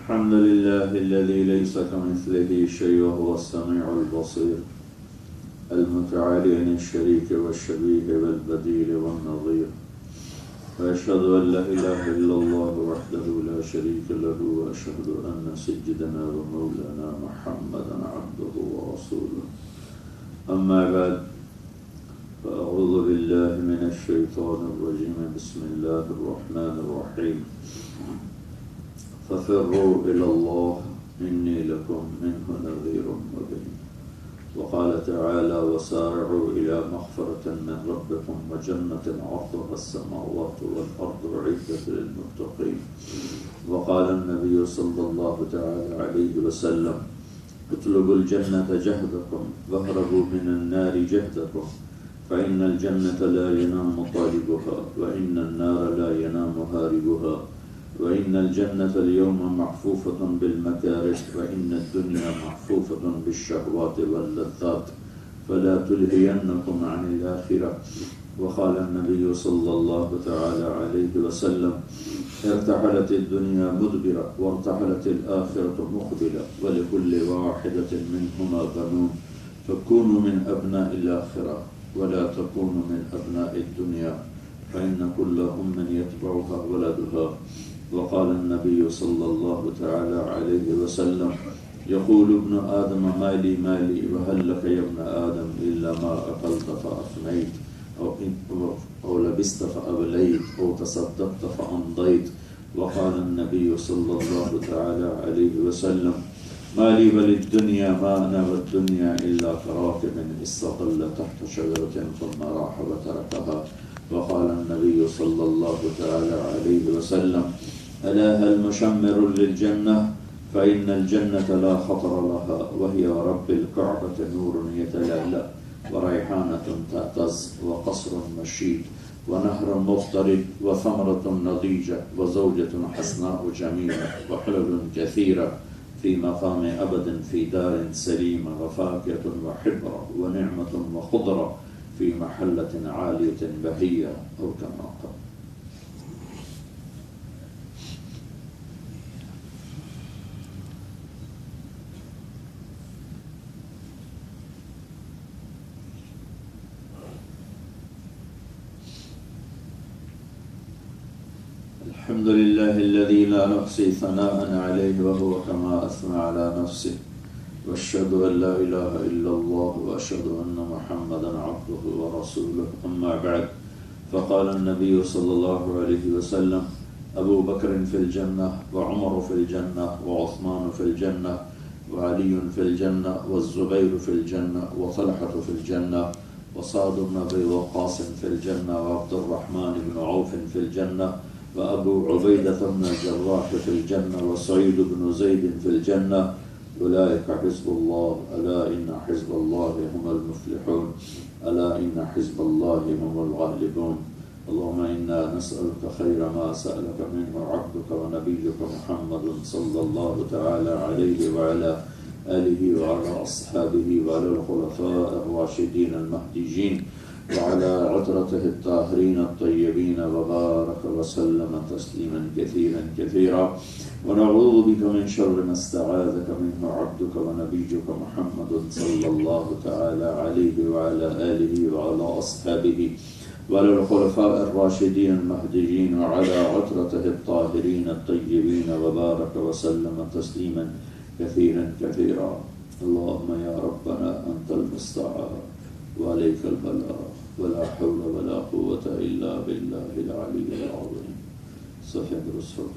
الحمد لله الذي ليس كمثله شيء وهو السميع البصير المتعالي عن الشريك والشبيه والبديل والنظير، وأشهد أن لا إله إلا الله وحده لا شريك له، وأشهد أن سيدنا ومولانا محمدا عبده ورسوله. أما بعد، فأعوذ بالله من الشيطان الرجيم. بسم الله الرحمن الرحيم. ففروا إلى الله إني لكم منه نذير مبين. وقال تعالى: وسارعوا إلى مغفرة من ربكم وجنة عرضها السماوات والأرض أعدت للمتقين. وقال النبي صلى الله تعالى عليه وسلم: اطلبوا الجنة جهدكم واهربوا من النار جهدكم، فإن الجنة لا ينام طالبها وإن النار لا ينام هاربها، وإن الجنة اليوم محفوفة بالمكاره وإن الدنيا محفوفة بالشهوات واللذات، فلا تلهينكم عن الآخرة. وقال النبي صلى الله تعالى عليه وسلم: ارتحلت الدنيا مدبرة وارتحلت الآخرة مقبلة، ولكل واحدة منهما بنون، فكونوا من أبناء الآخرة ولا تكونوا من أبناء الدنيا، فإن كل أم يتبعها ولدها. وقال النبي صلى الله تعالى عليه وسلم: يقول ابن آدم مالي مالي، وهل لك يا ابن آدم إلا ما أكلت فأفنيت، أو لبست فأبليت، أو تصدقت فأمضيت. وقال النبي صلى الله تعالى عليه وسلم: مالي وللدنيا ما أنا والدنيا إلا كراكب استظل تحت شجرة ثم راح وتركها. وقال النبي صلى الله تعالى عليه وسلم: ألا هل مشمر للجنة، فإن الجنة لا خطر لها، وهي رب الكعبة نور يتلألأ، وريحانة تعتز، وقصر مشيد، ونهر مضطرب، وثمرة نضيجة، وزوجة حسناء جميلة، وحلل كثيرة في مقام أبد في دار سليمة، وفاكهة وحبرة ونعمة وخضرة في محلة عالية بهية، أو كما قال. الحمد لله الذي لا نحصي ثناء عليه وهو كما أثنى على نفسه، وأشهد أن لا إله إلا الله، وأشهد أن محمدا عبده ورسوله. أما بعد، فقال النبي صلى الله عليه وسلم: أبو بكر في الجنة، وعمر في الجنة، وعثمان في الجنة، وعلي في الجنة، والزبير في الجنة، وطلحة في الجنة، وسعد بن أبي وقاص في الجنة، وعبد الرحمن بن عوف في الجنة، وأبو عبيدة بن الجراح في الجنة، وسعيد بن زيد في الجنة. أولئك حزب الله، ألا إن حزب الله هم المفلحون، ألا إن حزب الله هم الغالبون. اللهم إنا نسألك خير ما سألك منه عبدك ونبيك محمد صلى الله تعالى عليه وعلى آله وعلى أصحابه وعلى الخلفاء الراشدين المهديين وعلى عترته الطاهرين الطيبين، وبارك وسلم تسليما كثيرا كثيرا. ونعوذ بك من شر ما استعاذك منه عبدك ونبيك محمد صلى الله تعالى عليه وعلى آله وعلى أصحابه وعلى الخلفاء الراشدين المهديين وعلى عترته الطاهرين الطيبين، وبارك وسلم تسليما كثيرا كثيرا. اللهم يا ربنا أنت المستعان وعليك البلاغ، ولا حول ولا قوة إلا بالله العلي العظيم. صحيح الرسول.